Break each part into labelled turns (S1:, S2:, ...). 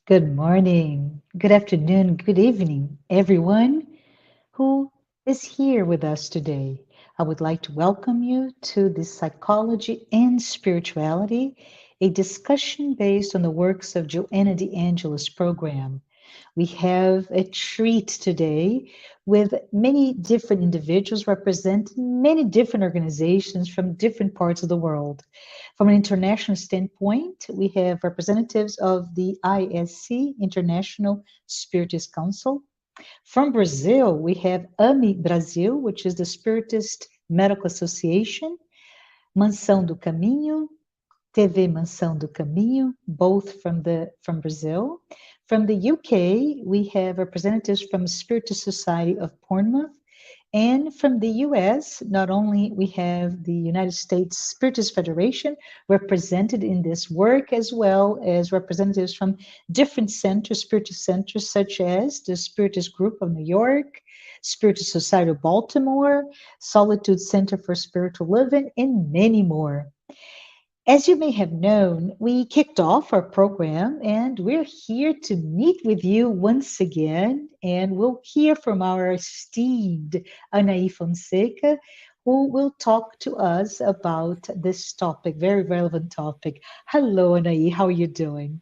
S1: Good morning, good afternoon, good evening, everyone who is here with us today. I would like to welcome you to the Psychology and Spirituality, a discussion based on the works of Joanna de Angelis program. We have a treat today with many different individuals representing many different organizations from different parts of the world. From an international standpoint, we have representatives of the ISC, International Spiritist Council. From Brazil, we have AMI Brasil, which is the Spiritist Medical Association, Mansão do Caminho, TV Mansão do Caminho, both from Brazil. From the UK, we have representatives from Spiritist Society of Bournemouth. And from the US, not only we have the United States Spiritist Federation represented in this work, as well as representatives from different centers, Spiritist centers, such as the Spiritist Group of New York, Spiritist Society of Baltimore, Solitude Center for Spiritual Living, and many more. As you may have known, we kicked off our program and we're here to meet with you once again. And we'll hear from our esteemed Anahy Fonseca, who will talk to us about this topic, very relevant topic. Hello, Anahy, how are you doing?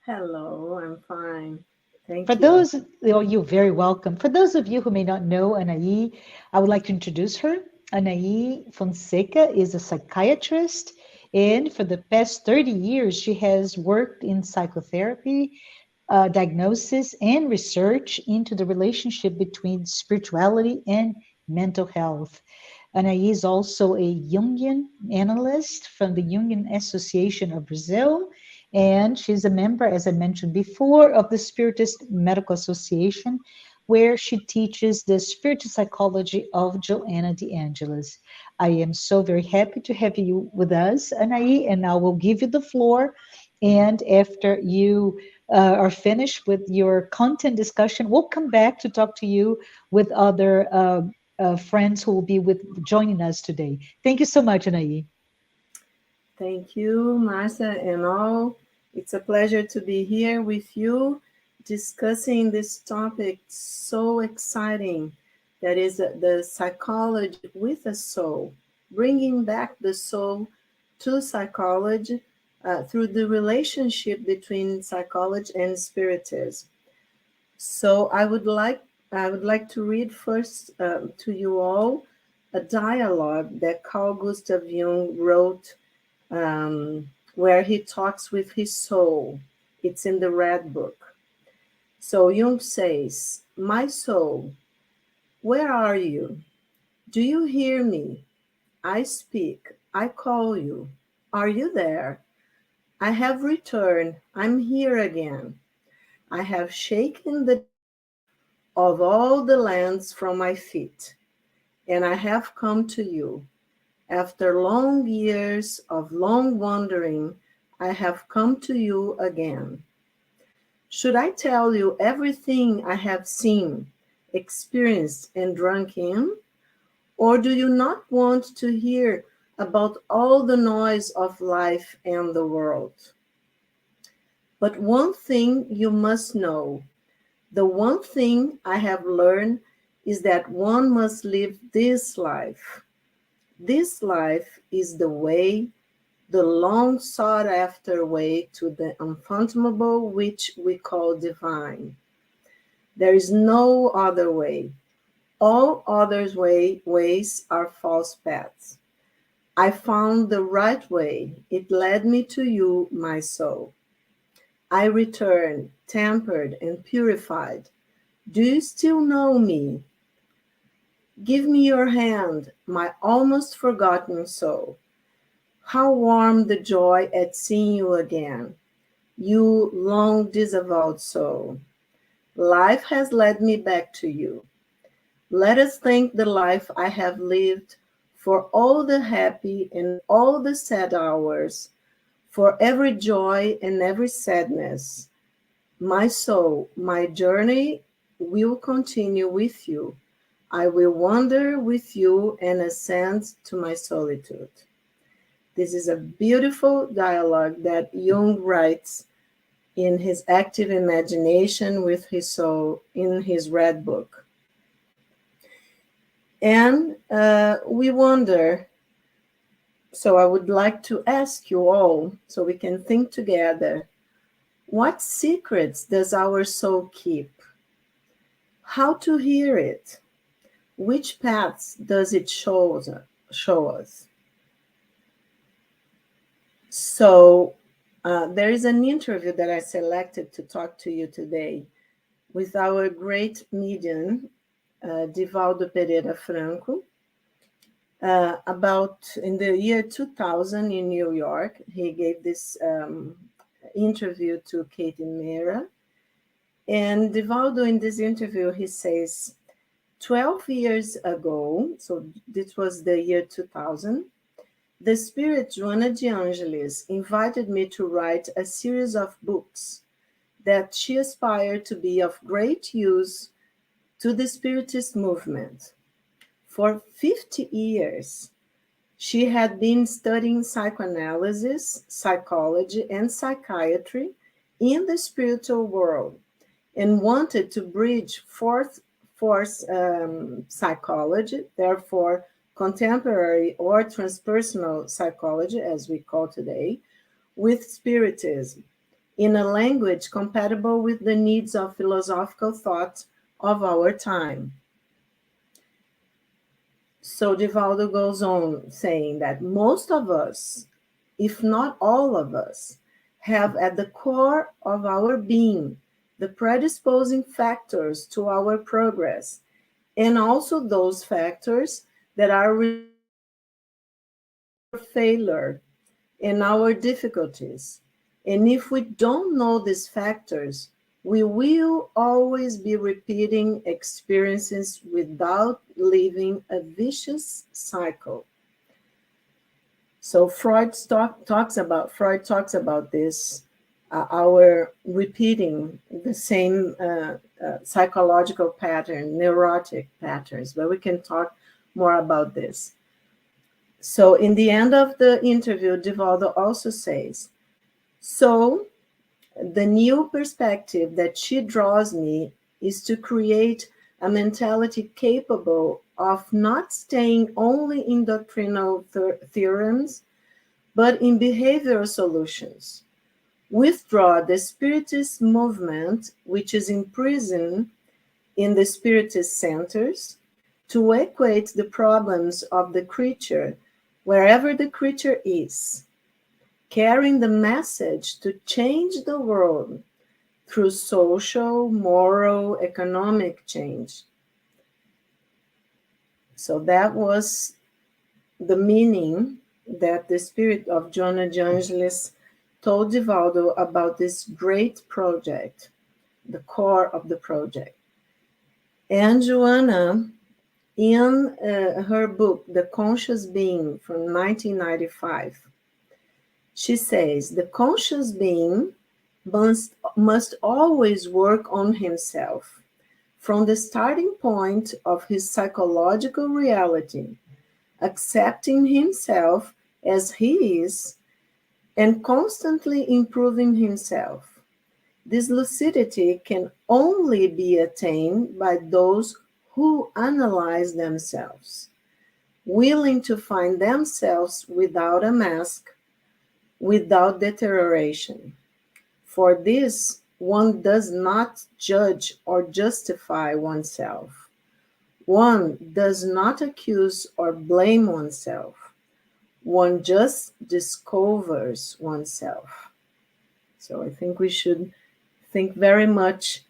S2: Hello, I'm fine.
S1: For
S2: Thank you.
S1: those, you're very welcome. For those of you who may not know Anahy, I would like to introduce her. Anahy Fonseca is a psychiatrist, and for the past 30 years, she has worked in psychotherapy, diagnosis, and research into the relationship between spirituality and mental health. Anahy is also a Jungian analyst from the Jungian Association of Brazil, and she's a member, as I mentioned before, of the Spiritist Medical Association, where she teaches the spiritual psychology of Joanna de Angelis. I am so very happy to have you with us, Anahy, and I will give you the floor. And after you are finished with your content discussion, we'll come back to talk to you with other friends who will be with joining us today. Thank you so much, Anahy.
S2: Thank you, Marcia and all. It's a pleasure to be here with you discussing this topic so exciting that is the psychology with a soul, bringing back the soul to psychology through the relationship between psychology and spiritism. So I would like to read first to you all a dialogue that Carl Gustav Jung wrote where he talks with his soul. It's in the Red Book. So Jung says, "My soul, where are you? Do you hear me? I speak. I call you. Are you there? I have returned. I'm here again. I have shaken the of all the lands from my feet, and I have come to you. After long years of long wandering, I have come to you again. Should I tell you everything I have seen, experienced, and drunk in? Or do you not want to hear about all the noise of life and the world? But one thing you must know. The one thing I have learned is that one must live this life. This life is the way, the long sought after way to the unfathomable, which we call divine. There is no other way. All ways are false paths. I found the right way. It led me to you, my soul. I returned, tempered and purified. Do you still know me? Give me your hand, my almost forgotten soul. How warm the joy at seeing you again, you long disavowed soul. Life has led me back to you. Let us thank the life I have lived for all the happy and all the sad hours, for every joy and every sadness. My soul, my journey will continue with you. I will wander with you and ascend to my solitude. This is a beautiful dialogue that Jung writes in his active imagination with his soul in his red book. And we wonder, so I would like to ask you all, so we can think together, what secrets does our soul keep? How to hear it? Which paths does it show us? So there is an interview that I selected to talk to you today with our great medium, Divaldo Pereira Franco, about in the year 2000 in New York. He gave this interview to Katie Mera. And Divaldo, in this interview, he says, 12 years ago, so this was the year 2000, the spirit Joanna de Angelis invited me to write a series of books that she aspired to be of great use to the Spiritist movement. For 50 years, she had been studying psychoanalysis, psychology, and psychiatry in the spiritual world and wanted to bridge fourth force psychology, therefore contemporary or transpersonal psychology, as we call today, with Spiritism in a language compatible with the needs of philosophical thought of our time. So Divaldo goes on saying that most of us, if not all of us, have at the core of our being the predisposing factors to our progress, and also those factors that are failure and our difficulties. And if we don't know these factors, we will always be repeating experiences without leaving a vicious cycle. So Freud talks about this, our repeating the same psychological pattern, neurotic patterns, but we can talk more about this. So in the end of the interview, Divaldo also says, so the new perspective that she draws me is to create a mentality capable of not staying only in doctrinal theorems, but in behavioral solutions. Withdraw the Spiritist movement, which is imprisoned in the Spiritist centers, to equate the problems of the creature wherever the creature is, carrying the message to change the world through social, moral, economic change. So that was the meaning that the spirit of Joanna de Angelis told Divaldo about this great project, the core of the project. And Joanna, in her book, The Conscious Being from 1995, she says, the conscious being must always work on himself from the starting point of his psychological reality, accepting himself as he is and constantly improving himself. This lucidity can only be attained by those who analyze themselves, willing to find themselves without a mask, without deterioration. For this, one does not judge or justify oneself. One does not accuse or blame oneself. One just discovers oneself. So I think we should think very much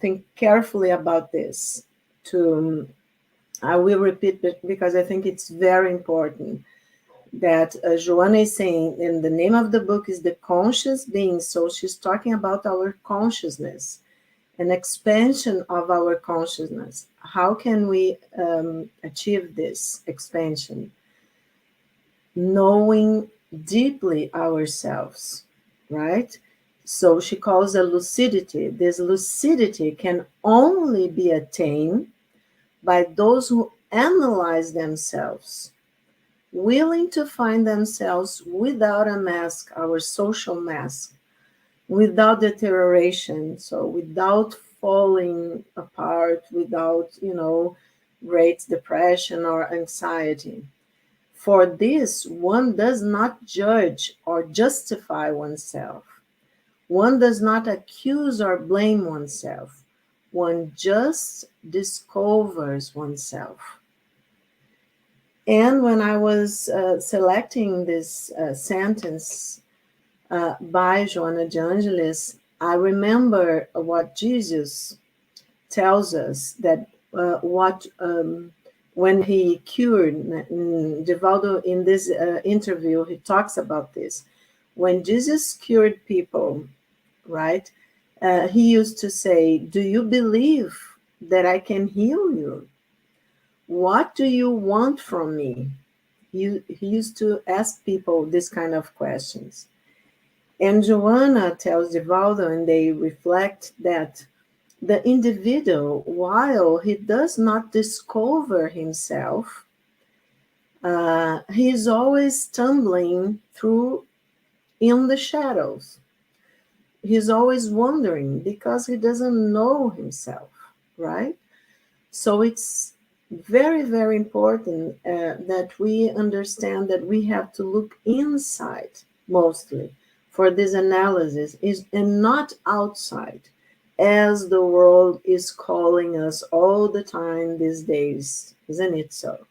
S2: think carefully about this. I will repeat it because I think it's very important that Joanna is saying, and the name of the book is The Conscious Being. So she's talking about our consciousness, an expansion of our consciousness. How can we achieve this expansion? Knowing deeply ourselves, right? So she calls it lucidity. This lucidity can only be attained by those who analyze themselves, willing to find themselves without a mask, our social mask, without deterioration, so without falling apart, without, great depression or anxiety. For this, one does not judge or justify oneself. One does not accuse or blame oneself. One just discovers oneself. And when I was selecting this sentence by Joanna de Angelis, I remember what Jesus tells us that what when he cured Divaldo in this interview, he talks about this. When Jesus cured people, right? He used to say, "Do you believe that I can heal you? What do you want from me?" He used to ask people this kind of questions. And Joanna tells Divaldo, and they reflect that the individual, while he does not discover himself, he is always stumbling through in the shadows. He's always wondering because he doesn't know himself, right? So it's very, very important that we understand that we have to look inside mostly for this analysis and not outside, as the world is calling us all the time these days, isn't it so?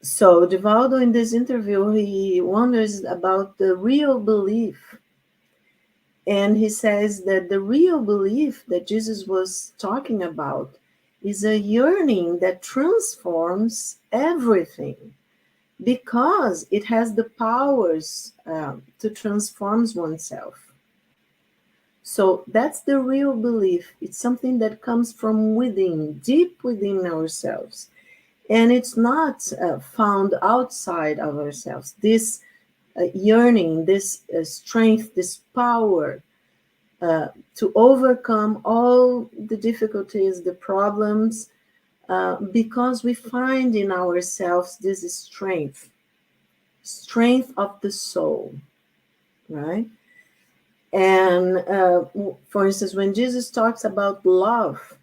S2: So Divaldo in this interview, he wonders about the real belief. And he says that the real belief that Jesus was talking about is a yearning that transforms everything because it has the powers to transform oneself. So that's the real belief. It's something that comes from within, deep within ourselves. And it's not found outside of ourselves. This yearning, this strength, this power to overcome all the difficulties, the problems, because we find in ourselves this strength of the soul, right? And for instance, when Jesus talks about love,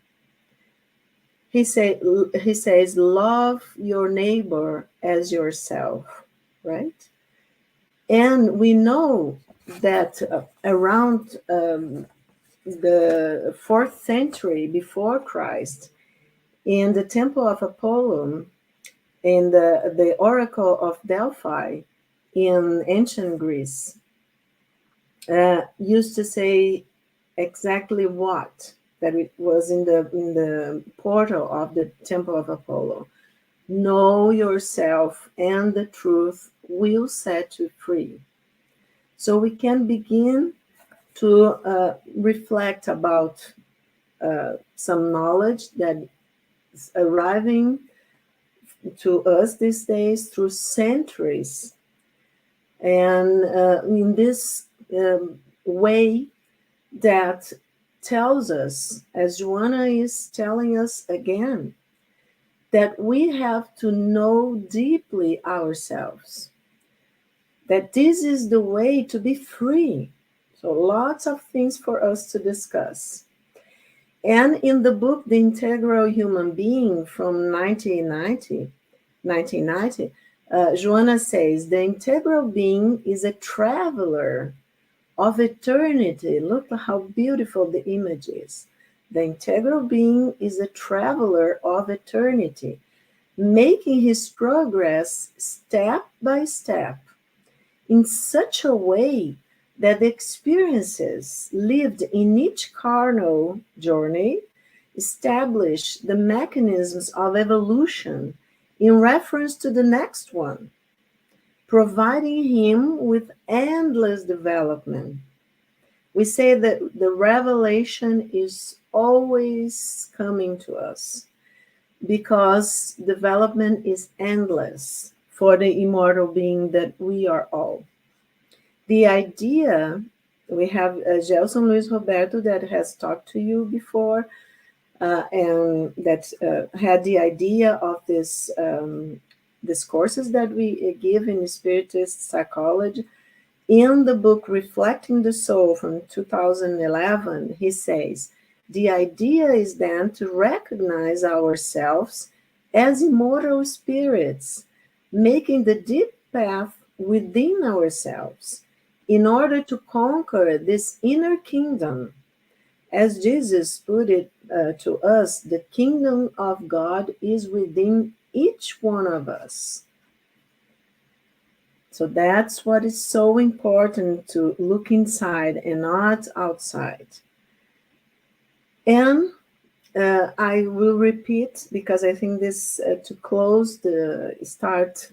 S2: he says, love your neighbor as yourself, right? And we know that around the 4th century before Christ, in the Temple of Apollo, in the Oracle of Delphi in ancient Greece, used to say exactly what? That it was in the portal of the Temple of Apollo. Know yourself, and the truth will set you free. So we can begin to reflect about some knowledge that is arriving to us these days through centuries. And in this way that tells us, as Joanna is telling us again, that we have to know deeply ourselves, that this is the way to be free. So lots of things for us to discuss. And in the book, The Integral Human Being from 1990, Joanna says, the integral being is a traveler of eternity. Look how beautiful the image is. The integral being is a traveler of eternity, making his progress step by step in such a way that the experiences lived in each carnal journey establish the mechanisms of evolution in reference to the next one, providing him with endless development. We say that the revelation is always coming to us because development is endless for the immortal being that we are all. The idea, we have Gelson Luis Roberto that has talked to you before, and that had the idea of this courses that we give in spiritist psychology, In the book Reflecting the Soul from 2011, he says, the idea is then to recognize ourselves as immortal spirits, making the deep path within ourselves in order to conquer this inner kingdom. As Jesus put it to us, the kingdom of God is within each one of us. So that's what is so important, to look inside and not outside. And I will repeat, because I think this to close the start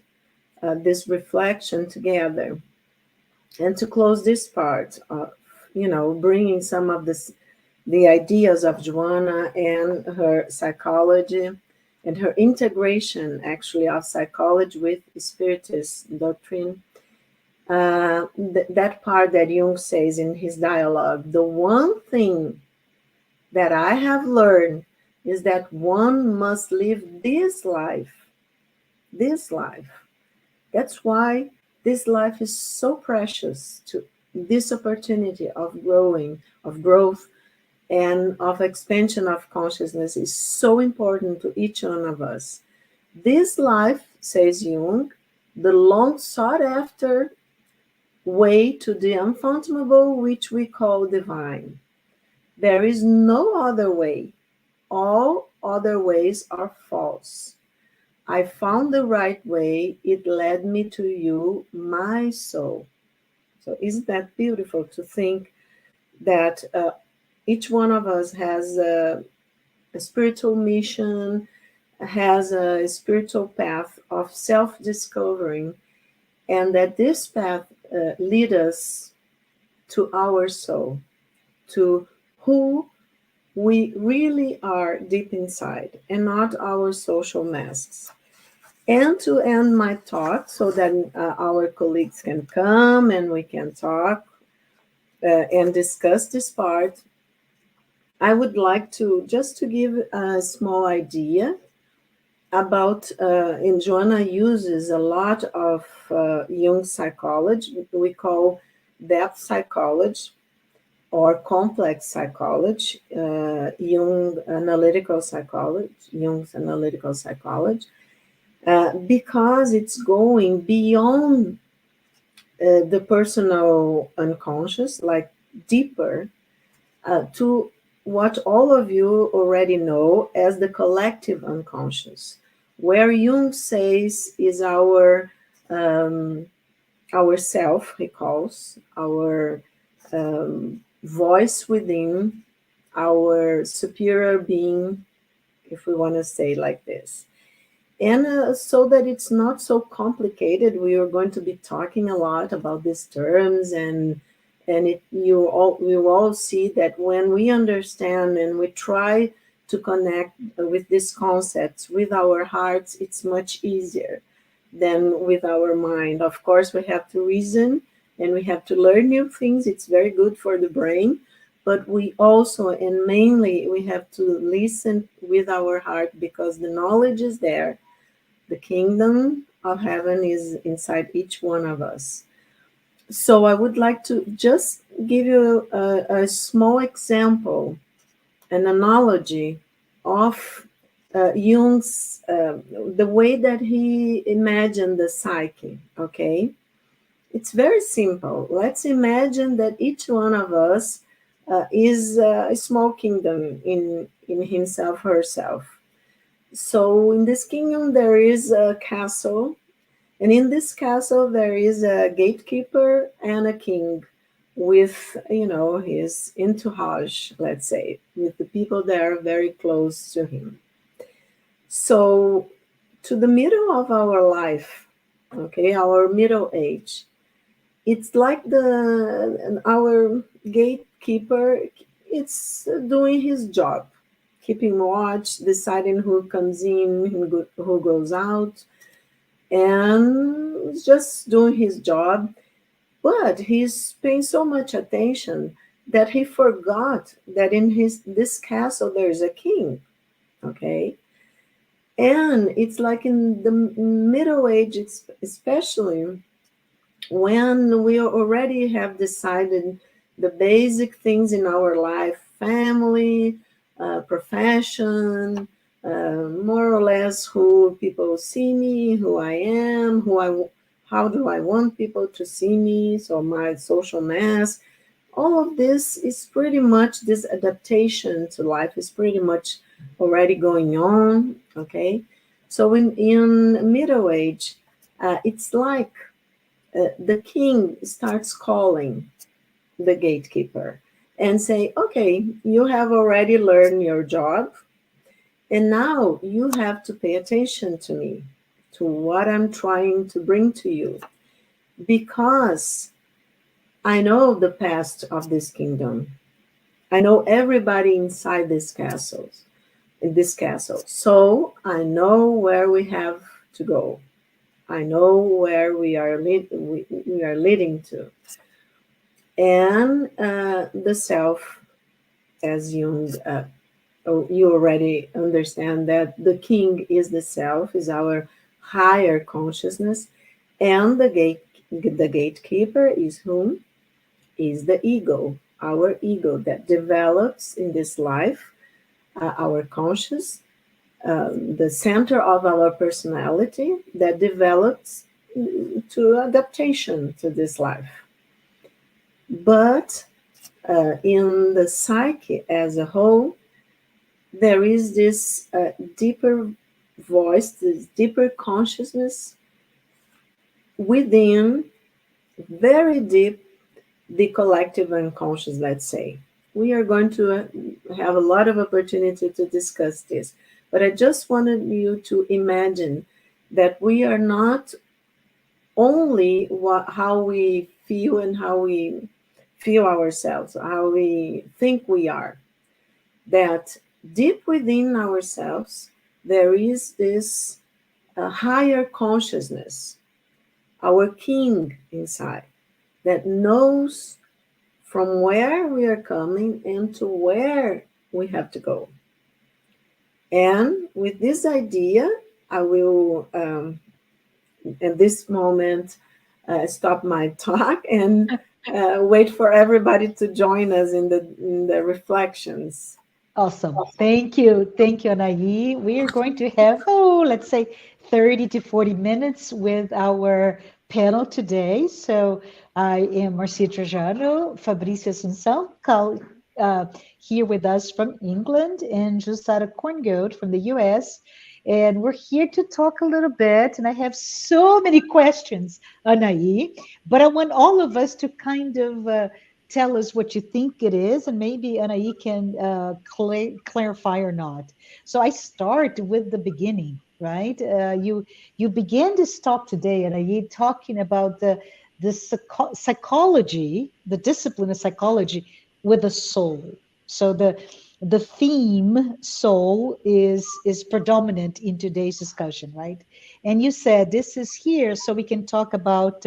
S2: this reflection together, and to close this part of, bringing some of the ideas of Joanna and her psychology and her integration actually of psychology with spiritist doctrine. That part that Jung says in his dialogue, the one thing that I have learned is that one must live this life. This life. That's why this life is so precious, to this opportunity of growing, of growth, and of expansion of consciousness is so important to each one of us. This life, says Jung, the long sought after way to the unfathomable, which we call divine. There is no other way. All other ways are false. I found the right way. It led me to you, my soul. So isn't that beautiful to think that each one of us has a spiritual mission, has a spiritual path of self-discovering, and that this path leads us to our soul, to who we really are deep inside, and not our social masks. And to end my talk, so that our colleagues can come and we can talk and discuss this part, I would like to just to give a small idea about, and Joanna uses a lot of Jung psychology. We call depth psychology or complex psychology, Jung's analytical psychology, because it's going beyond the personal unconscious, like deeper, to what all of you already know as the collective unconscious, where Jung says is our self, he calls, our voice within, our superior being, if we want to say like this. And so that it's not so complicated, we are going to be talking a lot about these terms, and you all see that when we understand and we try to connect with these concepts with our hearts, it's much easier than with our mind. Of course, we have to reason and we have to learn new things. It's very good for the brain, but we also, and mainly, we have to listen with our heart, because the knowledge is there. The kingdom of heaven is inside each one of us. So I would like to just give you a small example, an analogy of Jung's, the way that he imagined the psyche, okay? It's very simple. Let's imagine that each one of us is a small kingdom in himself, herself. So in this kingdom, there is a castle, and in this castle, there is a gatekeeper and a king with, his entourage, let's say, with the people that are very close to him. So to the middle of our life, okay, our middle age, it's like our gatekeeper, it's doing his job, keeping watch, deciding who comes in, who goes out, and just doing his job. But he's paying so much attention that he forgot that in this castle there is a king, okay? And it's like in the Middle Ages, especially, when we already have decided the basic things in our life, family, profession, more or less who people see me, who I am, how do I want people to see me, so my social mask, all of this is pretty much, this adaptation to life is pretty much already going on, okay? So in middle age, it's like the king starts calling the gatekeeper and say, okay, you have already learned your job, and now you have to pay attention to me, to what I'm trying to bring to you, because I know the past of this kingdom. I know everybody inside this castle. So I know where we have to go. I know where we are leading to. And the self, as Jung, you already understand that the king is the self, is our higher consciousness, and the gatekeeper is whom? Is the ego, our ego that develops in this life, our conscious, the center of our personality that develops to adaptation to this life. But in the psyche as a whole, there is this deeper voice, this deeper consciousness within, very deep, the collective unconscious, let's say. We are going to have a lot of opportunity to discuss this, but I just wanted you to imagine that we are not only how we feel and how we feel ourselves, how we think we are, that deep within ourselves, there is this higher consciousness, our king inside, that knows from where we are coming and to where we have to go. And with this idea, I will, at this moment, stop my talk and wait for everybody to join us in the reflections.
S1: Awesome. Thank you. Thank you, Anahy. We are going to have, let's say 30 to 40 minutes with our panel today. So I am Marcia Trajano, Fabrício Assunção, here with us from England, and Jussara Korngold from the US. And we're here to talk a little bit. And I have so many questions, Anahy, but I want all of us to kind of tell us what you think it is, and maybe Anahy can clarify or not. So I start with the beginning, right? You began this talk today, Anahy, talking about the psychology, the discipline of psychology with the soul. So the theme soul is predominant in today's discussion, right? And you said this is here so we can talk about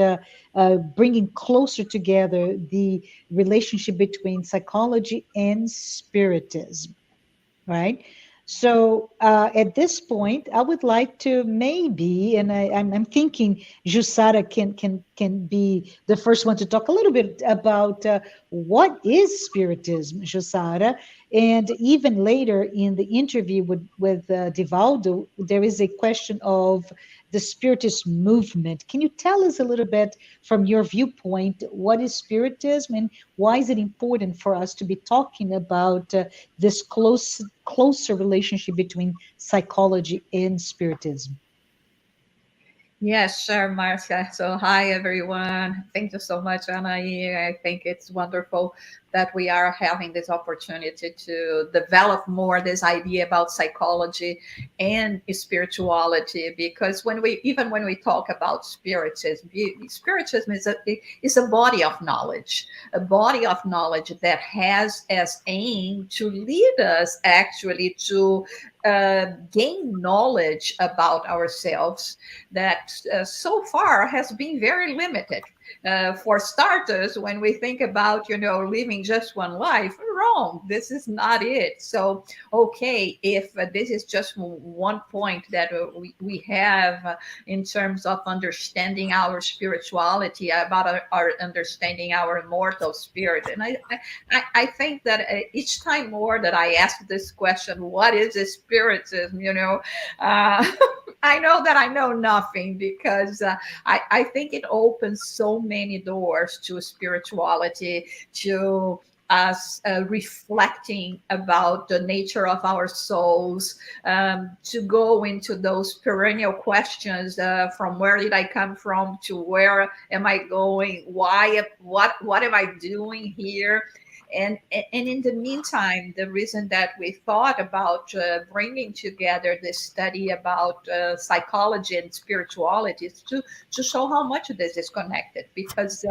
S1: bringing closer together the relationship between psychology and spiritism, right? So at this point, I would like to maybe, and I'm thinking Jussara can be the first one to talk a little bit about what is spiritism, Jussara, and even later in the interview with Divaldo, there is a question of the spiritist movement. Can you tell us a little bit from your viewpoint what is spiritism and why is it important for us to be talking about this closer relationship between psychology and spiritism?
S3: Yes, sure, Marcia. So, hi, everyone. Thank you so much, Anahy. I think it's wonderful that we are having this opportunity to develop more this idea about psychology and spirituality. Because when we talk about spiritism, spiritism is a body of knowledge, that has as aim to lead us actually to gain knowledge about ourselves, that aspect so far has been very limited. For starters, when we think about, living just one life, wrong. This is not it. So, okay, if this is just one point that we have in terms of understanding our spirituality, about our understanding our immortal spirit. And I think that each time more that I ask this question, what is a spiritism? I know that I know nothing, because I think it opens so many doors to spirituality, to us reflecting about the nature of our souls, to go into those perennial questions, from where did I come from, to where am I going, why, what am I doing here. And in the meantime, the reason that we thought about bringing together this study about psychology and spirituality is to show how much this is connected, because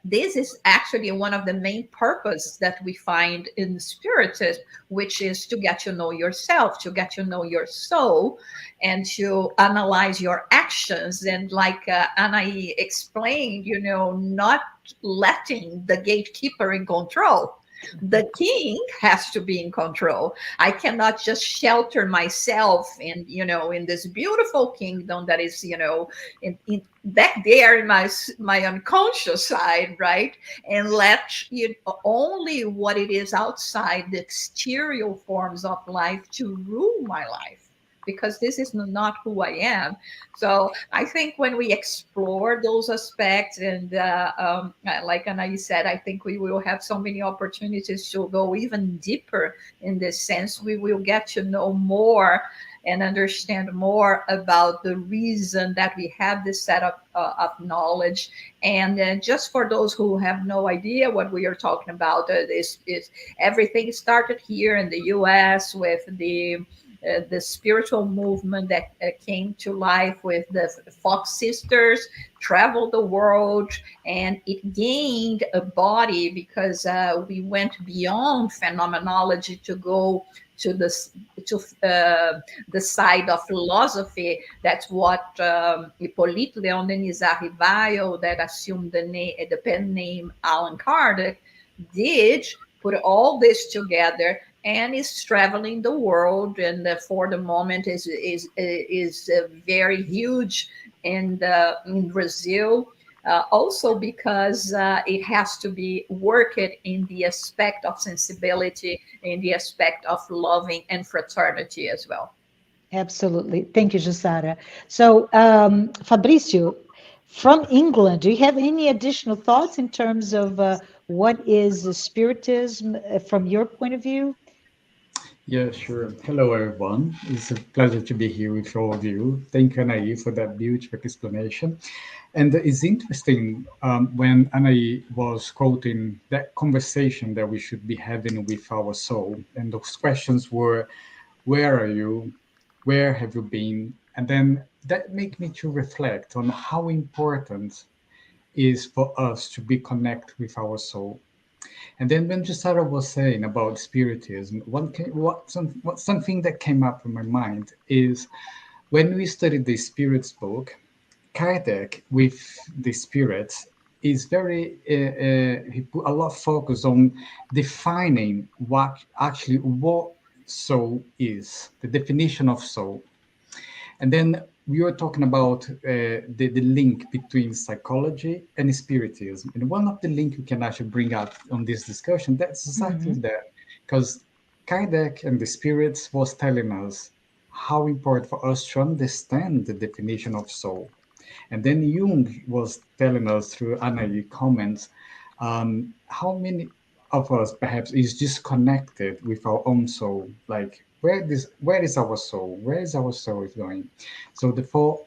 S3: this is actually one of the main purposes that we find in spiritism, which is to get to know yourself, to get to know your soul, and to analyze your actions. And like Anahy explained, not letting the gatekeeper in control. The king has to be in control. I cannot just shelter myself in this beautiful kingdom that is, back there in my unconscious side, right? And let only what it is outside, the exterior forms of life, to rule my life, because this is not who I am. So I think when we explore those aspects, and like Anahy said, I think we will have so many opportunities to go even deeper in this sense. We will get to know more and understand more about the reason that we have this set of knowledge. And just for those who have no idea what we are talking about, is everything started here in the U.S. with the spiritual movement that came to life with the Fox sisters, traveled the world, and it gained a body because we went beyond phenomenology to go to the side of philosophy. That's what Hippolyte Leon Denis Arrivail, that assumed the pen name Allan Kardec, did. Put all this together and is traveling the world, and for the moment is very huge in Brazil. Also because it has to be worked in the aspect of sensibility, in the aspect of loving and fraternity as well.
S1: Absolutely. Thank you, Jussara. So, Fabricio, from England, do you have any additional thoughts in terms of what is spiritism from your point of view?
S4: Yeah, sure. Hello, everyone. It's a pleasure to be here with all of you. Thank you, Anahy, for that beautiful explanation. And it's interesting when Anahy was quoting that conversation that we should be having with our soul. And those questions were, where are you? Where have you been? And then that made me to reflect on how important is for us to be connected with our soul. And then when Jusara was saying about spiritism, something that came up in my mind is when we studied the spirits book, Kardec with the spirits is he put a lot of focus on defining what soul is, the definition of soul. And then we were talking about the link between psychology and spiritism. And one of the link we can actually bring up on this discussion, that's exactly
S1: Mhm.
S4: that. Because Kardec and the spirits was telling us how important for us to understand the definition of soul. And then Jung was telling us through Anahy comments how many of us perhaps is disconnected with our own soul. Like where is our soul? Where is our soul is going? So therefore,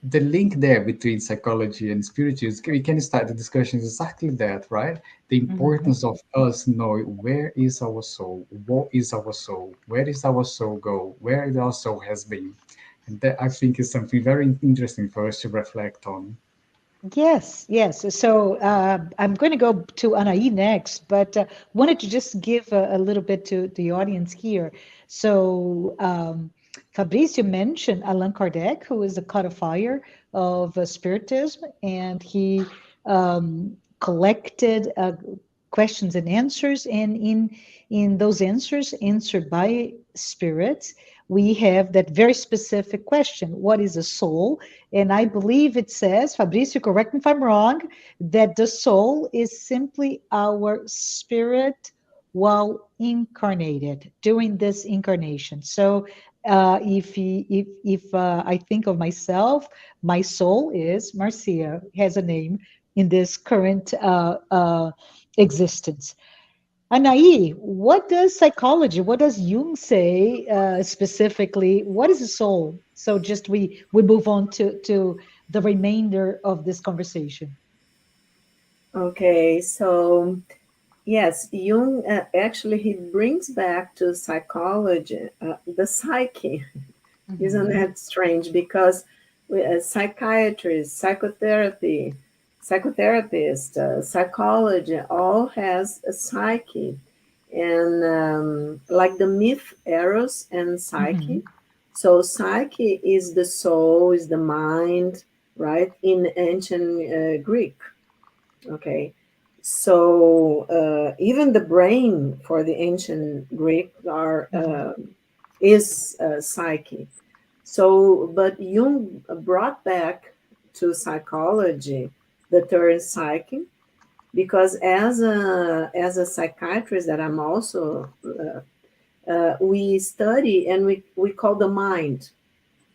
S4: the link there between psychology and spiritualism, we can start the discussion exactly that, right? The
S1: Mhm.
S4: importance of us knowing where is our soul, what is our soul, where is our soul go, where our soul has been. And that I think is something very interesting for us to reflect on.
S1: Yes, yes. So I'm going to go to Anaí next, but wanted to just give a little bit to the audience here. So Fabricio mentioned Allan Kardec, who is a codifier of Spiritism, and he collected questions and answers, and in those answers answered by spirits, we have that very specific question: what is a soul? And I believe it says, Fabricio, correct me if I'm wrong, that the soul is simply our spirit while incarnated during this incarnation. So if I think of myself, my soul is Marcia, has a name in this current existence. Anahy, what does psychology, what does Jung say specifically? What is a soul? So just we move on to the remainder of this conversation.
S2: Okay, so yes, Jung actually he brings back to psychology the psyche. Isn't
S1: Mhm.
S2: that strange? Because psychiatrists, psychotherapy, psychotherapists, psychology all has a psyche, and like the myth Eros and Psyche.
S1: Mhm.
S2: So Psyche is the soul, is the mind, right? In ancient Greek, okay. So even the brain for the ancient Greek are
S1: Mhm.
S2: is Psyche. So, but Jung brought back to psychology the term psyche because as a psychiatrist that I'm also we study and we call the mind.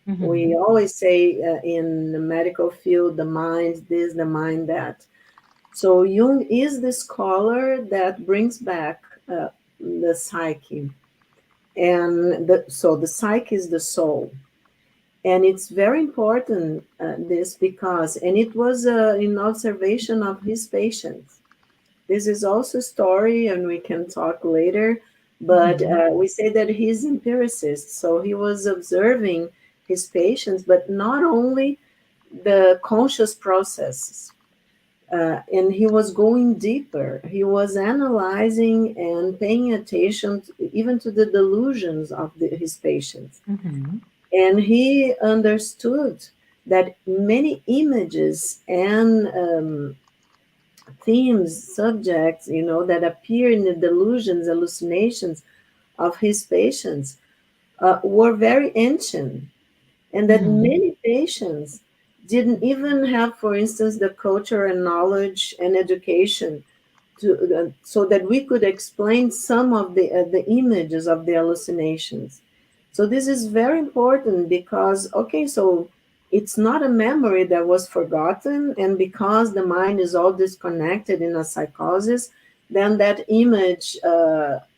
S2: We
S1: Mhm.
S2: always say in the medical field the mind this, the mind that. So Jung is the scholar that brings back the psyche, and so the psyche is the soul. And it's very important this because and it was an observation of his patients. This is also a story and we can talk later, but
S1: Mhm.
S2: we say that he's empiricist, so he was observing his patients, but not only the conscious processes, and he was going deeper. He was analyzing and paying attention even to the delusions of his patients,
S1: Mhm.
S2: and he understood that many images and themes, subjects, that appear in the delusions, hallucinations of his patients were very ancient, and that
S1: Mhm.
S2: many patients didn't even have, for instance, the culture and knowledge and education so that we could explain some of the images of the hallucinations. So this is very important because, okay, so it's not a memory that was forgotten, and because the mind is all disconnected in a psychosis, then that image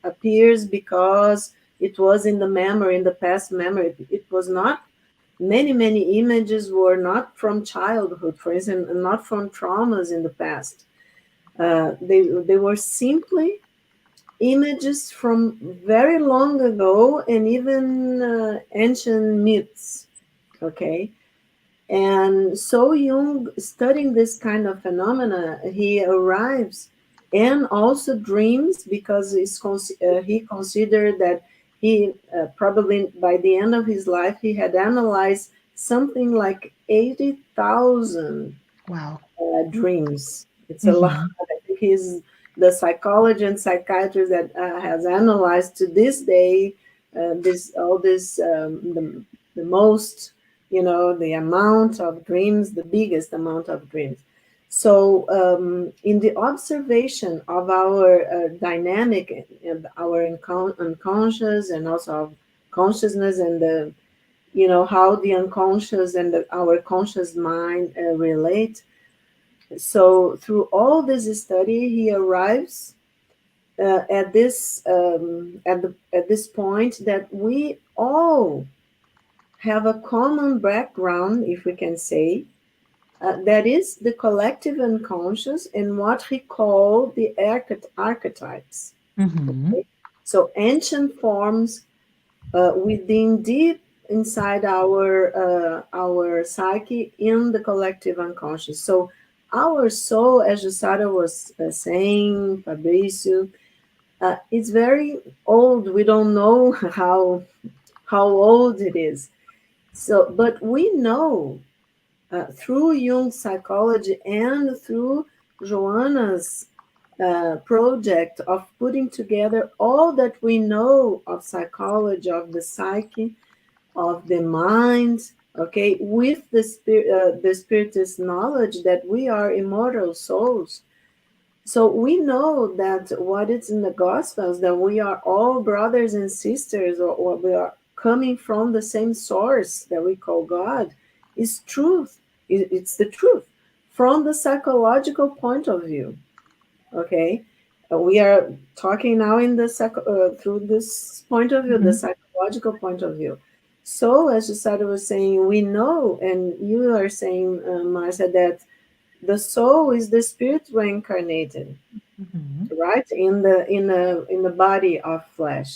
S2: appears because it was in the memory, in the past memory. It was not. Many images were not from childhood, for instance, and not from traumas in the past. They were simply images from very long ago and even ancient myths. Okay, and so Jung, studying this kind of phenomena, he arrives and also dreams because he considered that he probably by the end of his life he had analyzed something like 80,000
S1: Wow.
S2: dreams. It's a lot.
S1: Mhm.
S2: I think he's the psychologist and psychiatrist that has analyzed to this day this all this the most, the amount of dreams, the biggest amount of dreams. So in the observation of our dynamic, our unconscious and also of consciousness and the how the unconscious and our conscious mind relate, so through all this study, he arrives at this point that we all have a common background, if we can say, that is the collective unconscious and what he called the archetypes.
S1: Mhm.
S2: Okay? So ancient forms within deep inside our psyche in the collective unconscious. So our soul, as Jusara was saying, Fabrício, it's very old. We don't know how old it is. So, but we know through Jung's psychology and through Joanna's project of putting together all that we know of psychology, of the psyche, of the mind, okay, with the spiritist knowledge that we are immortal souls. So we know that what is in the Gospels, that we are all brothers and sisters, or we are coming from the same source that we call God, is truth. It's the truth from the psychological point of view. Okay, we are talking now in the through this point of view, the
S1: Mhm.
S2: psychological point of view. So, as Jusada was saying, we know, and you are saying, Marcia, that the soul is the spirit reincarnated,
S1: Mhm.
S2: right, in the body of flesh,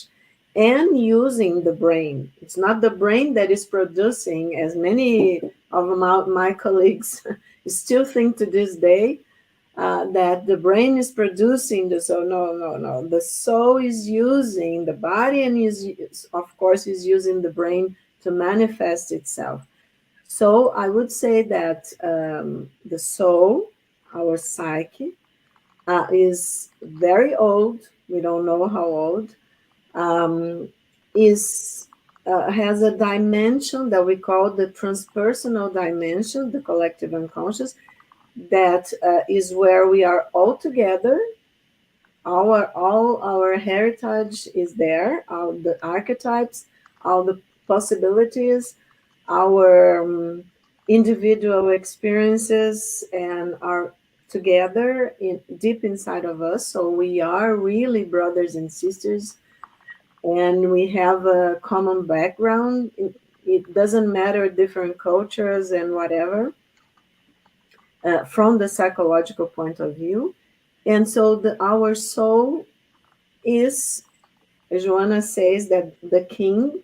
S2: and using the brain. It's not the brain that is producing, as many of my colleagues still think to this day, that the brain is producing the soul. No, no, no. The soul is using the body, and is, of course, is using the brain to manifest itself. So I would say that the soul, our psyche, is very old. We don't know how old. Is Has a dimension that we call the transpersonal dimension, the collective unconscious, that is where we are all together. All our heritage is there, all the archetypes, all the possibilities, our individual experiences, and are together in deep inside of us. So we are really brothers and sisters, and we have a common background. It doesn't matter different cultures and whatever, from the psychological point of view. And so our soul is, Joanna says that the king,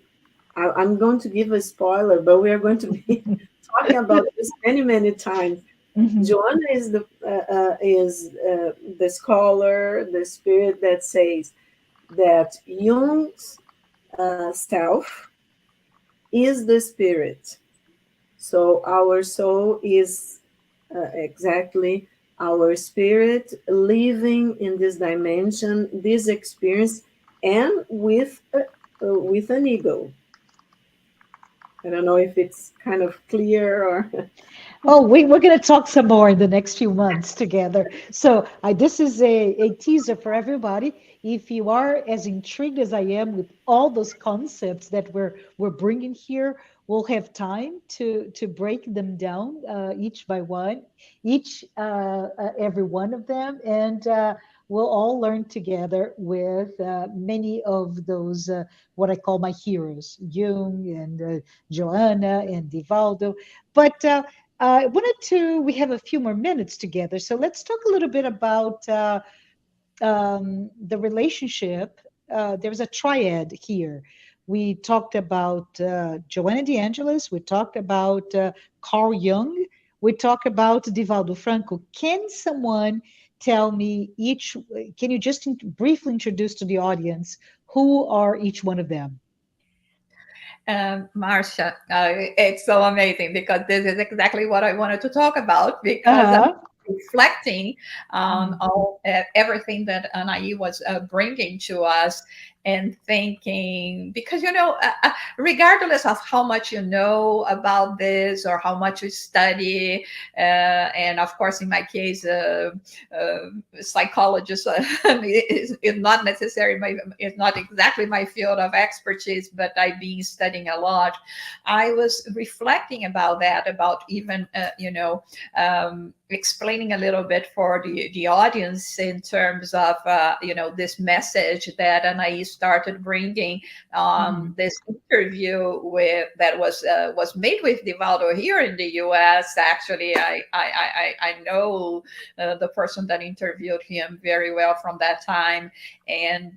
S2: I'm going to give a spoiler, but we are going to be talking about this many, many times.
S1: Mhm.
S2: Joanna is the scholar, the spirit that says that Jung's self is the spirit. So our soul is exactly our spirit living in this dimension, this experience, and with an ego. I don't know if it's kind of clear or.
S1: Oh, we're going to talk some more in the next few months together. So, this is a teaser for everybody. If you are as intrigued as I am with all those concepts that we're bringing here, we'll have time to break them down each by one, each every one of them, and we'll all learn together with many of those what I call my heroes, Jung and Joanna and Divaldo. But I wanted to, we have a few more minutes together. So let's talk a little bit about the relationship. There's a triad here. We talked about Joanna de Angelis. We talked about Carl Jung. We talked about Divaldo Franco. Can someone tell me each, can you just briefly introduce to the audience who are each one of them?
S3: Marcia, it's so amazing because this is exactly what I wanted to talk about because I'm
S1: Uh-huh.
S3: reflecting on
S1: Mm.
S3: all everything that Anahy was bringing to us and thinking because regardless of how much you know about this or how much you study, and of course in my case uh, psychologist is not necessary is not exactly my field of expertise, but I've been studying a lot. I was reflecting about that, about even explaining a little bit for the audience in terms of this message that Anahy started bringing,
S1: Mhm.
S3: this interview with that was made with Divaldo here in the U.S. Actually, I know the person that interviewed him very well from that time, and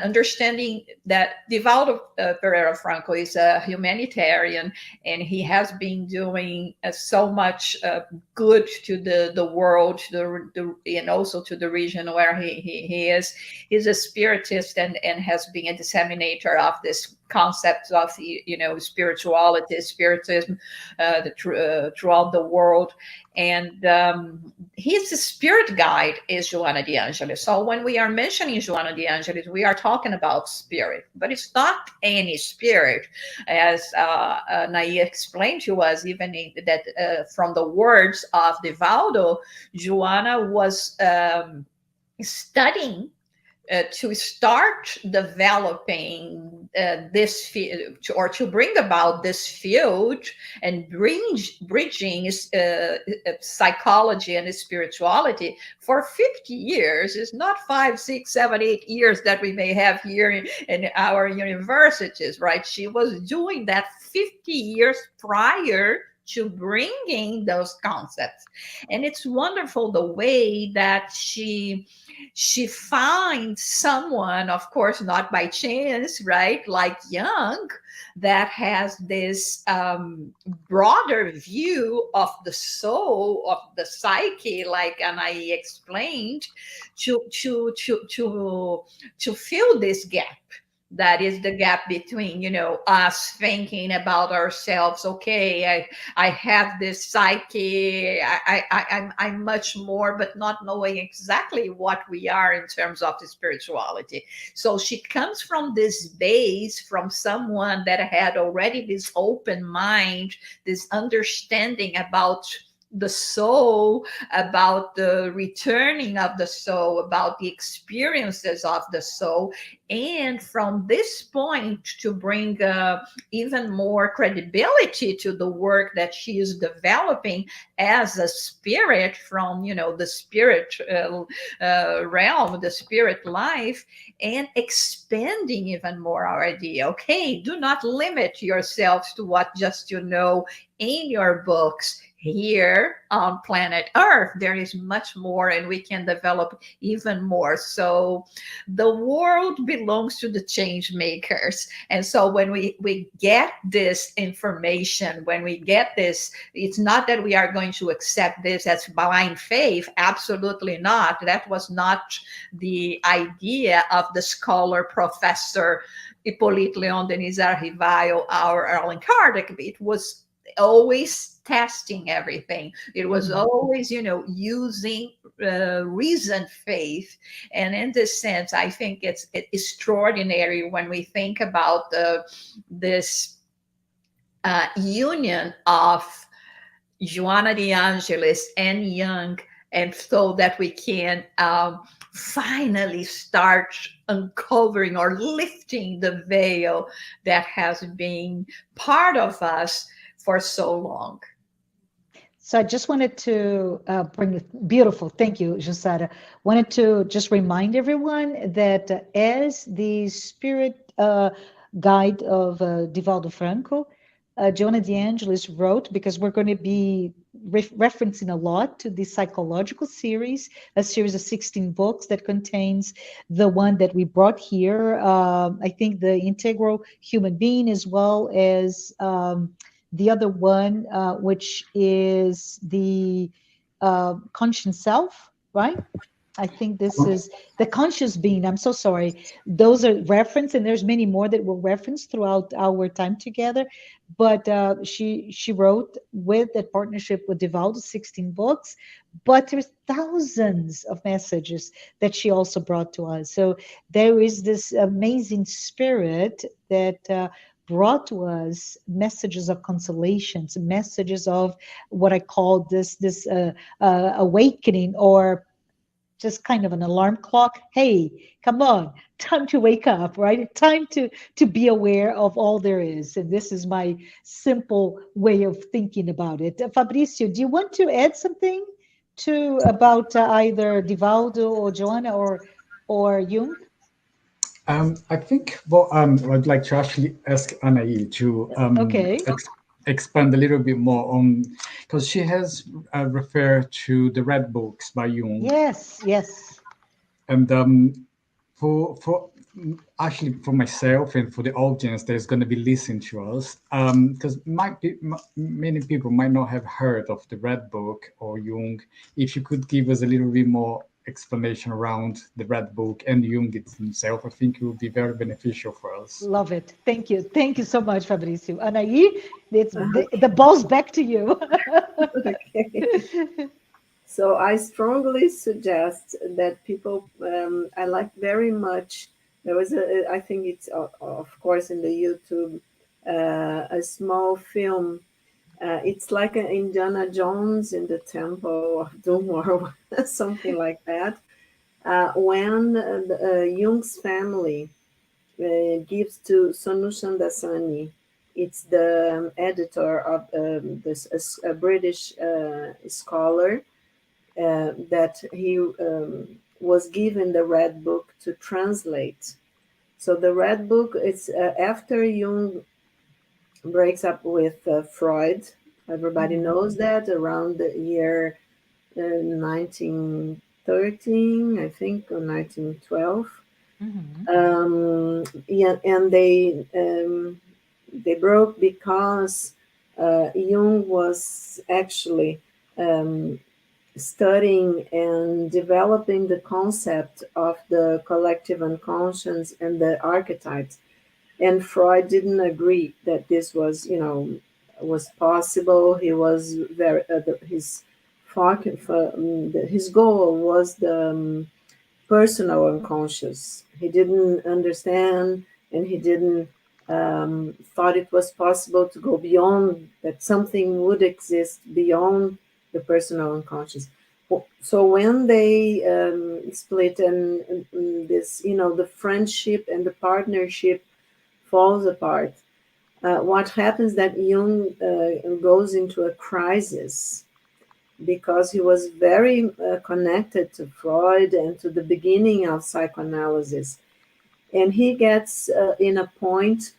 S3: understanding that Divaldo Pereira Franco is a humanitarian, and he has been doing so much much good to the world, and also to the region where he is. He's a spiritist and has been a disseminator of this concept of spirituality, spiritism throughout the world. And his spirit guide is Joanna de Angelis. So when we are mentioning Joanna de Angelis, we are talking about spirit, but it's not any spirit, as Anahy explained to us, even that from the words of Divaldo, Joanna was studying to start developing this field, or to bring about this field and bridging psychology and spirituality for 50 years. It's not 5, 6, 7, 8 years that we may have here in our universities, right? She was doing that 50 years prior to bringing those concepts. And it's wonderful the way that she finds someone, of course, not by chance, right? Like Jung, that has this broader view of the soul, of the psyche, like Anahy explained, to fill this gap. That is the gap between, us thinking about ourselves. Okay, I have this psyche. I'm much more, but not knowing exactly what we are in terms of the spirituality. So she comes from this base, from someone that had already this open mind, this understanding about the soul, about the returning of the soul, about the experiences of the soul. And from this point, to bring even more credibility to the work that she is developing as a spirit from, the spirit realm, the spirit life, and expanding even more our idea. Okay, do not limit yourselves to what just in your books. Here on planet Earth, there is much more, and we can develop even more. So the world belongs to the change makers. And so when we get this information, when we get this, it's not that we are going to accept this as blind faith. Absolutely not. That was not the idea of the scholar professor Hippolyte Léon Denis Arrivail or Allan Kardec. It was always testing everything. It was always, using reason faith. And in this sense, I think it's extraordinary when we think about this union of Joanna de Angelis and Jung, and so that we can finally start uncovering or lifting the veil that has been part of us for so long.
S1: So I just wanted to bring it beautiful. Thank you, Jussara. Wanted to just remind everyone that as the spirit guide of Divaldo Franco, Joanna de Angelis wrote, because we're going to be referencing a lot to the psychological series, a series of 16 books that contains the one that we brought here. I think the integral human being, as well as the other one, which is the conscious self, right? I think this is the conscious being. I'm so sorry. Those are referenced, and there's many more that we'll reference throughout our time together. But she wrote with that partnership with Divaldo 16 books, but there's thousands of messages that she also brought to us. So there is this amazing spirit that brought to us messages of consolations, messages of what I call this awakening, or just kind of an alarm clock. Hey, come on, time to wake up, right? Time to be aware of all there is. And this is my simple way of thinking about it. Fabricio, do you want to add something about either Divaldo or Joanna or Jung?
S4: I think I'd like to actually ask Anahy to
S1: Okay.
S4: expand a little bit more on, because she has referred to the Red Books by Jung.
S1: Yes.
S4: And for actually for myself and for the audience that's going to be listening to us, because many people might not have heard of the Red Book or Jung. If you could give us a little bit more explanation around the Red Book and Jung himself, I think it would be very beneficial for us.
S1: Love it. Thank you. Thank you so much, Fabrício. Anahy, the
S2: Okay.
S1: ball's back to you.
S2: Okay. So I strongly suggest that people, I like very much, there was I think it's, of course, in the YouTube, a small film. It's like an Indiana Jones in the Temple of Doom or something like that. When Jung's family gives to Sonu Sandasani, it's the editor of this a British scholar, that he was given the Red Book to translate. So the Red Book is after Jung breaks up with Freud. Everybody
S1: Mhm,
S2: knows that around the year 1913, I think, or 1912.
S1: mhm,
S2: Yeah, and they broke because Jung was actually um, studying and developing the concept of the collective unconscious and the archetypes. And Freud didn't agree that this was, was possible. He was very his goal was the personal unconscious. He didn't understand, and he didn't thought it was possible to go beyond that. Something would exist beyond the personal unconscious. So when they split, and this, the friendship and the partnership falls apart, what happens that Jung goes into a crisis because he was very connected to Freud and to the beginning of psychoanalysis. And he gets in a point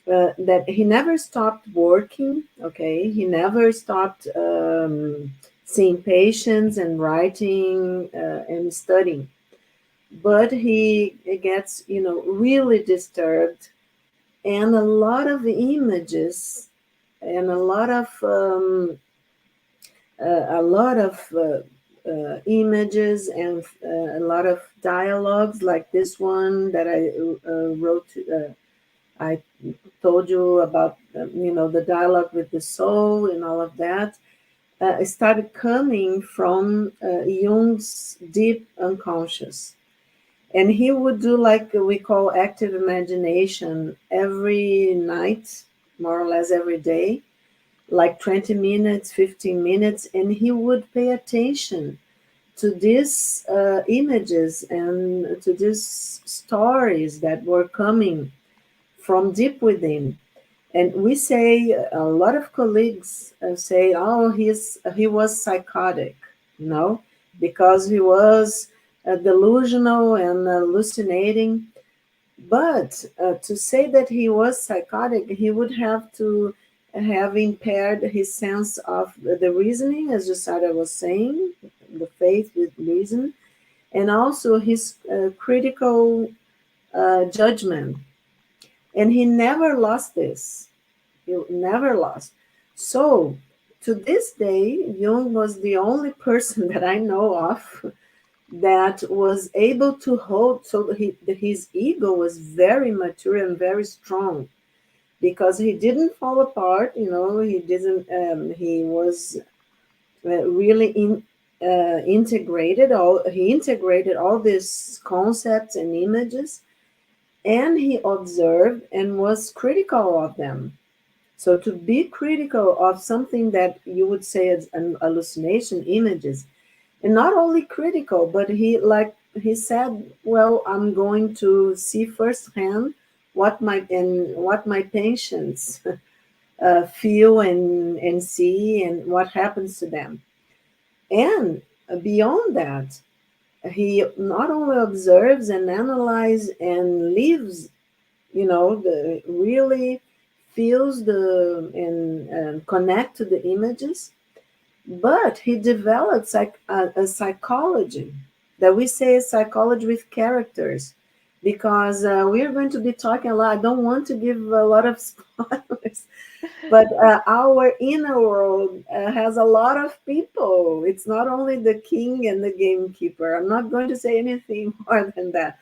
S2: that he never stopped working, okay? He never stopped seeing patients and writing and studying. But he gets, really disturbed, and a lot of images and a lot of images and a lot of dialogues like this one that I wrote. I told you about, the dialogue with the soul and all of that. It started coming from Jung's deep unconscious. And he would do like we call active imagination every night, more or less every day, like 20 minutes, 15 minutes, and he would pay attention to these images and to these stories that were coming from deep within. And we say, a lot of colleagues say, oh, he was psychotic, because he was delusional and hallucinating. But to say that he was psychotic, he would have to have impaired his sense of the reasoning, as Josada was saying, the faith with reason, and also his critical judgment. And he never lost this. He never lost. So, to this day, Jung was the only person that I know of that was able to hold, so his ego was very mature and very strong, because he didn't fall apart. He didn't. He was really integrated. He integrated all these concepts and images, and he observed and was critical of them. So to be critical of something that you would say is an hallucination, images, and not only critical, but he said, well, I'm going to see firsthand what my patients feel and see, and what happens to them. And beyond that, he not only observes and analyzes and lives, the really feels the and connect to the images, but he developed a psychology that we say is psychology with characters, because we're going to be talking a lot. I don't want to give a lot of spoilers, but our inner world has a lot of people. It's not only the king and the gamekeeper. I'm not going to say anything more than that.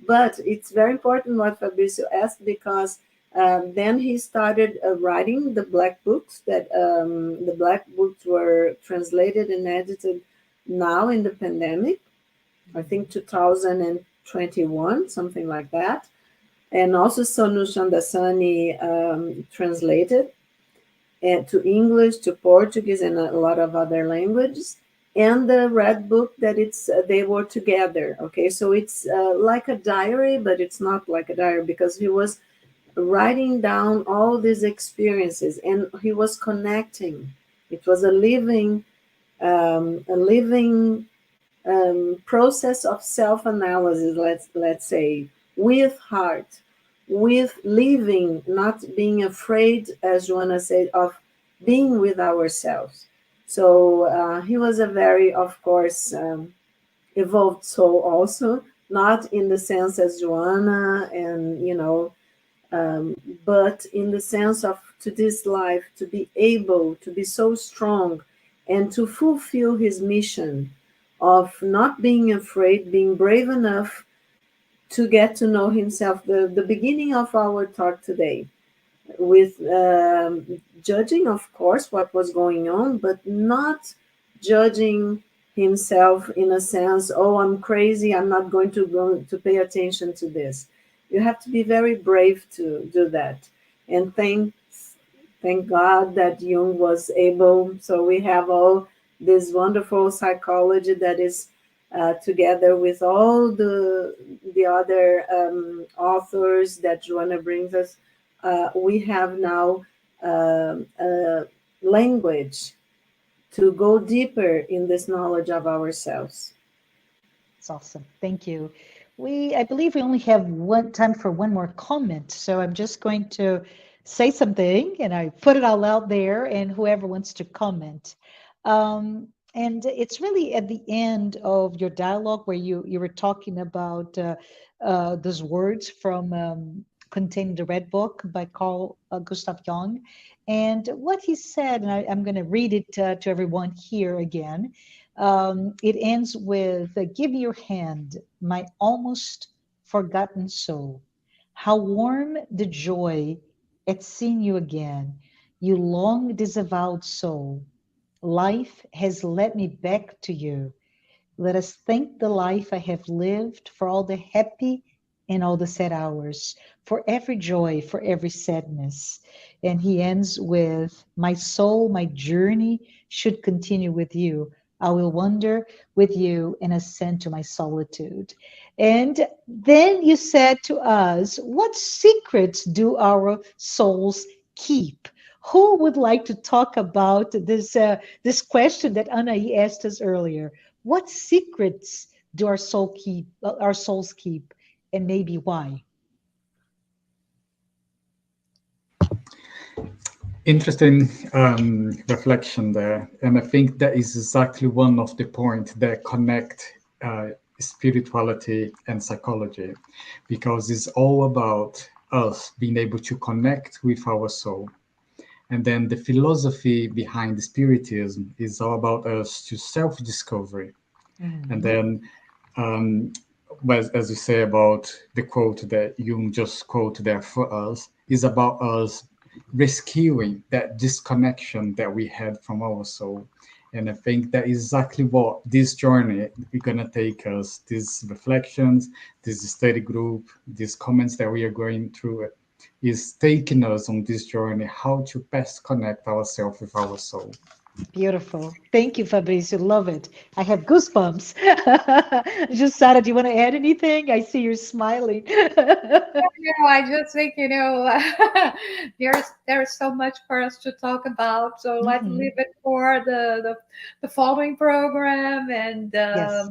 S2: But it's very important what Fabrizio asked, because then he started writing the black books. That the black books were translated and edited now in the pandemic, I think 2021, something like that. And also Sonu Chandasani translated to English, to Portuguese, and a lot of other languages. And the red book that it's they were together. Okay, so it's like a diary, but it's not like a diary, because he was writing down all these experiences and he was connecting. It was a living process of self-analysis. Let's say, with heart, with living, not being afraid, as Joanna said, of being with ourselves. So he was a very, of course, evolved soul also, not in the sense as Joanna, and but in the sense of, to this life, to be able to be so strong and to fulfill his mission of not being afraid, being brave enough to get to know himself. The beginning of our talk today, with judging, of course, what was going on, but not judging himself in a sense, oh, I'm crazy, I'm not going to go to pay attention to this. You have to be very brave to do that. And thank God that Jung was able. So we have all this wonderful psychology that is together with all the other authors that Joanna brings us. We have now a language to go deeper in this knowledge of ourselves.
S1: It's awesome. Thank you. I believe we only have one time for one more comment. So I'm just going to say something and I put it all out there and whoever wants to comment. And it's really at the end of your dialogue where you were talking about those words from contained the Red Book by Carl Gustav Jung. And what he said, and I'm going to read it to everyone here again. It ends with give your hand, my almost forgotten soul. How warm the joy at seeing you again, you long disavowed soul. Life has led me back to you. Let us thank the life I have lived for all the happy and all the sad hours, for every joy, for every sadness. And he ends with, my soul, my journey should continue with you. I will wander with you and ascend to my solitude. And then you said to us, what secrets do our souls keep? Who would like to talk about this question that Anahy asked us earlier? What secrets do our souls keep, and maybe why?
S4: Interesting reflection there, and I think that is exactly one of the points that connect spirituality and psychology, because it's all about us being able to connect with our soul. And then the philosophy behind spiritism is all about us to self-discovery. And
S1: Mhm.
S4: then, as you say about the quote that Jung just quoted there for us, is about us rescuing that disconnection that we had from our soul. And I think that is exactly what this journey is going to take us, these reflections, this study group, these comments that we are going through is taking us on this journey, how to best connect ourselves with our soul.
S1: Beautiful. Thank you, Fabricio. Love it. I have goosebumps. Just Sarah, do you want to add anything? I see you're smiling.
S3: I just think, there's so much for us to talk about. So let's leave
S1: Mhm.
S3: it for the following program. And
S1: Yes.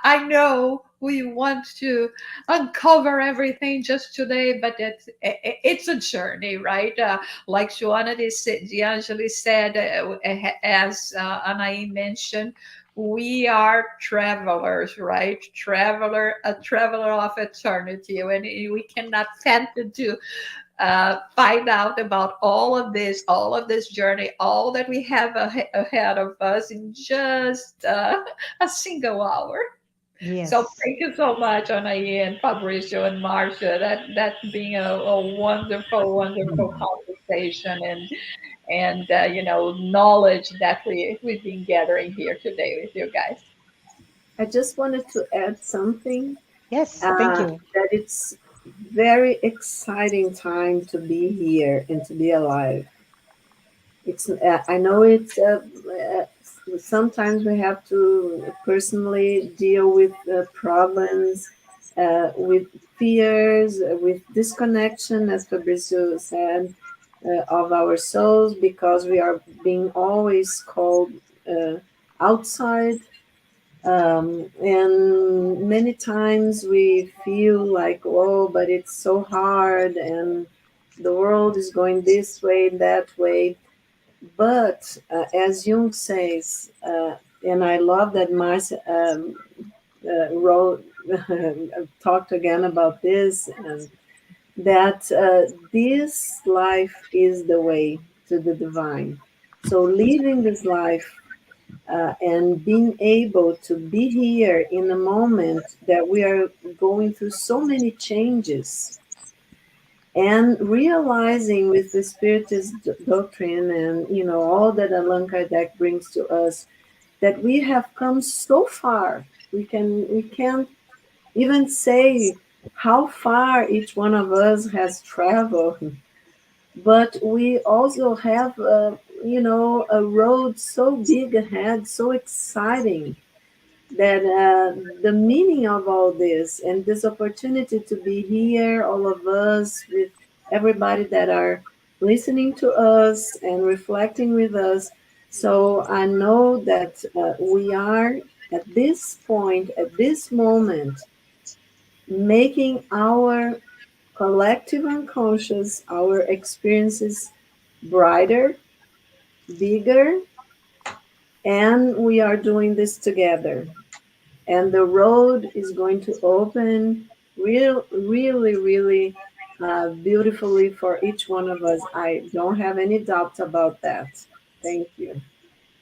S3: I know we want to uncover everything just today, but it's a journey, right? Like Joanna de Angelis said, as Anahy mentioned, we are travelers, right? A traveler of eternity, and we cannot fathom to find out about all of this journey, all that we have ahead of us in just a single hour. So
S1: Yes.
S3: thank you so much, Anahy and Fabricio and Marcia. That's been a wonderful, wonderful conversation and knowledge that we've been gathering here today with you guys.
S2: I just wanted to add something
S1: Yes. Thank you.
S2: that it's very exciting time to be here and to be alive. It's I know it's sometimes we have to personally deal with problems, with fears, with disconnection, as Fabrizio said, of our souls because we are being always called outside. And many times we feel like, oh, but it's so hard and the world is going this way, that way. But as Jung says, and I love that Marcia wrote, talked again about this, that this life is the way to the divine. So living this life and being able to be here in a moment that we are going through so many changes and realizing with the spiritist doctrine and all that Allan Kardec brings to us that we have come so far. We can't even say how far each one of us has traveled, but we also have a road so big ahead, so exciting that the meaning of all this and this opportunity to be here, all of us, with everybody that are listening to us and reflecting with us. So I know that we are at this point, at this moment, making our collective unconscious, our experiences brighter, bigger, and we are doing this together. And the road is going to open really beautifully for each one of us. I don't have any doubts about that. Thank you.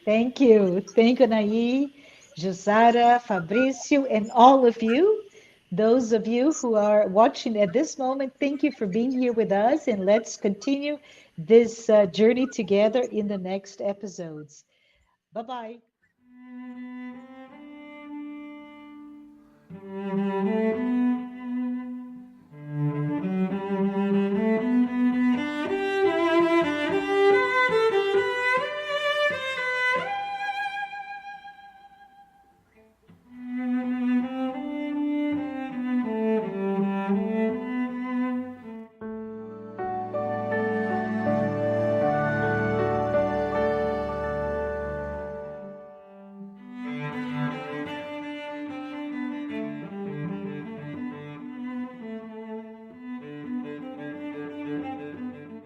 S1: Thank you. Thank you, Anahy, Josara, Fabrício, and all of you. Those of you who are watching at this moment, thank you for being here with us. And let's continue this journey together in the next episodes. Bye bye.